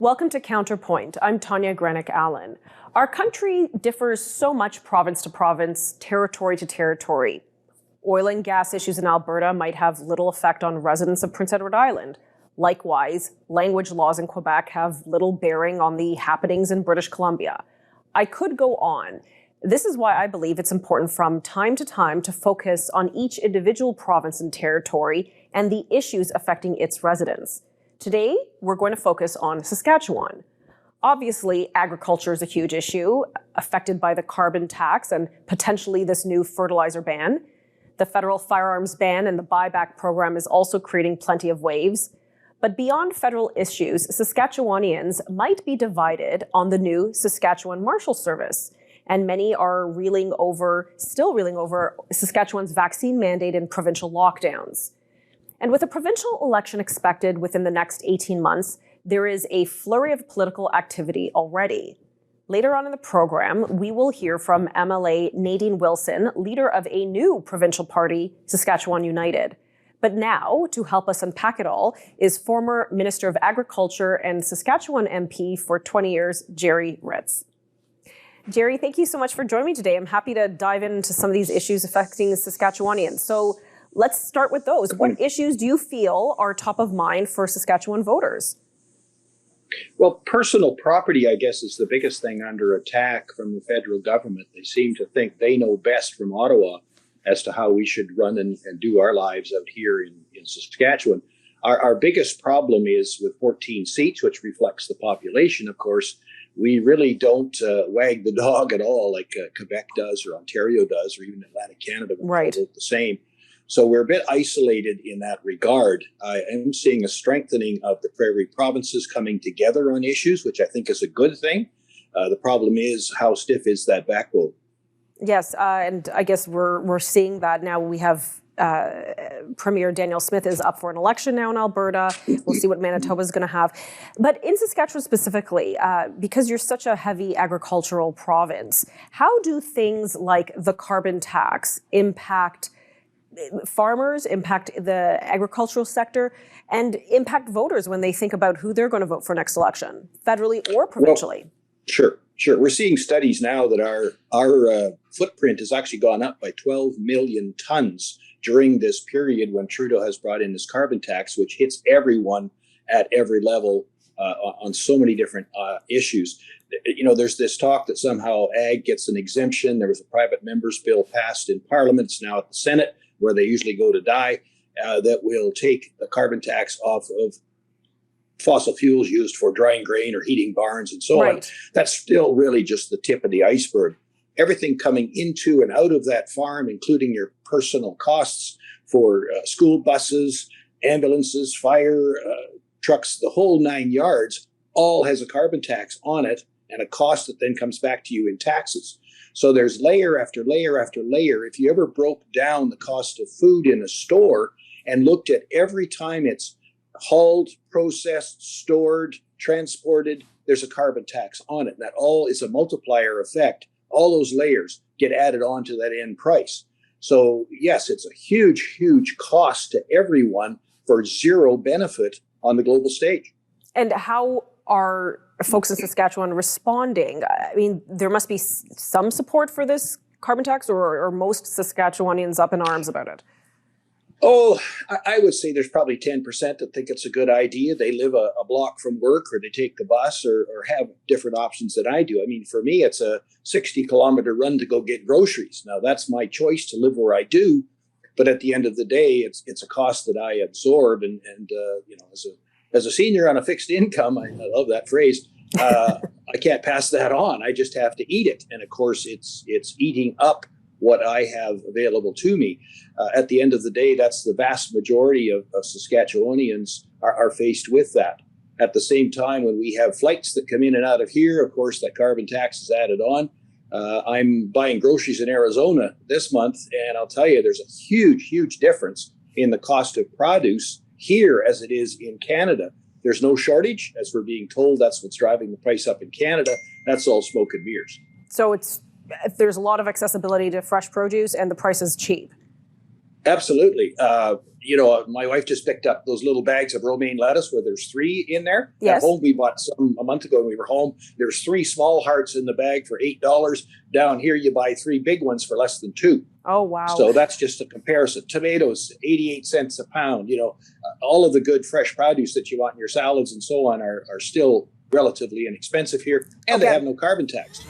Welcome to Counterpoint. I'm Tanya Granick-Allen. Our country differs so much province to province, territory to territory. Oil and gas issues in Alberta might have little effect on residents of Prince Edward Island. Likewise, language laws in Quebec have little bearing on the happenings in British Columbia. I could go on. This is why I believe it's important from time to focus on each individual province and territory and the issues affecting its residents. Today, we're going to focus on Saskatchewan. Obviously, agriculture is a huge issue, affected by the carbon tax and potentially this new fertilizer ban. The federal firearms ban and the buyback program is also creating plenty of waves. But beyond federal issues, Saskatchewanians might be divided on the new Saskatchewan Marshal Service. And many are still reeling over Saskatchewan's vaccine mandate and provincial lockdowns. And with a provincial election expected within the next 18 months, there is a flurry of political activity already. Later on in the program, we will hear from MLA Nadine Wilson, leader of a new provincial party, Saskatchewan United. But now, to help us unpack it all, is former Minister of Agriculture and Saskatchewan MP for 20 years, Gerry Ritz. Gerry, thank you so much for joining me today. I'm happy to dive into some of these issues affecting Saskatchewanians. So let's start with those. What issues do you feel are top of mind for Saskatchewan voters? Well, personal property, I guess, is the biggest thing under attack from the federal government. They seem to think they know best from Ottawa as to how we should run and do our lives out here in Saskatchewan. Our biggest problem is with 14 seats, which reflects the population, of course. We really don't wag the dog at all like Quebec does or Ontario does or even Atlantic Canada, right. Both the same. So we're a bit isolated in that regard. I am seeing a strengthening of the prairie provinces coming together on issues, which I think is a good thing. The problem is, how stiff is that backbone? Yes, and I guess we're seeing that now. We have Premier Daniel Smith is up for an election now in Alberta. We'll see what Manitoba is going to have. But in Saskatchewan specifically, because you're such a heavy agricultural province, how do things like the carbon tax impact farmers, impact the agricultural sector, and impact voters when they think about who they're going to vote for next election, federally or provincially? Well, sure. We're seeing studies now that our footprint has actually gone up by 12 million tons during this period when Trudeau has brought in this carbon tax, which hits everyone at every level on so many different issues. You know, there's this talk that somehow ag gets an exemption. There was a private member's bill passed in Parliament. It's now at the Senate, where they usually go to die, that will take the carbon tax off of fossil fuels used for drying grain or heating barns and so on. That's still really just the tip of the iceberg. Everything coming into and out of that farm, including your personal costs for school buses, ambulances, fire trucks, the whole 9 yards, all has a carbon tax on it and a cost that then comes back to you in taxes. So there's layer after layer after layer. If you ever broke down the cost of food in a store and looked at every time it's hauled, processed, stored, transported, there's a carbon tax on it. That all is a multiplier effect. All those layers get added on to that end price. So yes, it's a huge, huge cost to everyone for zero benefit on the global stage. And how are folks in Saskatchewan responding? I mean, there must be some support for this carbon tax, or are most Saskatchewanians up in arms about it? Oh, I would say there's probably 10% that think it's a good idea. They live a block from work, or they take the bus, or have different options than I do. I mean, for me, it's a 60-kilometer run to go get groceries. Now, that's my choice to live where I do. But at the end of the day, it's a cost that I absorb. And you know, as a senior on a fixed income, I love that phrase, I can't pass that on. I just have to eat it. And of course, it's eating up what I have available to me. At the end of the day, that's the vast majority of Saskatchewanians are faced with that. At the same time, when we have flights that come in and out of here, of course, that carbon tax is added on. I'm buying groceries in Arizona this month, and I'll tell you, there's a huge, huge difference in the cost of produce here as it is in Canada. There's no shortage, as we're being told. That's what's driving the price up in Canada. That's all smoke and mirrors. So there's a lot of accessibility to fresh produce, and the price is cheap. Absolutely. My wife just picked up those little bags of romaine lettuce where there's 3 in there. Yes. At home, we bought some a month ago when we were home. There's 3 small hearts in the bag for $8. Down here, you buy 3 big ones for less than 2. Oh, wow. So that's just a comparison. Tomatoes, 88 cents a pound. All of the good fresh produce that you want in your salads and so on are still relatively inexpensive here, and they have no carbon tax.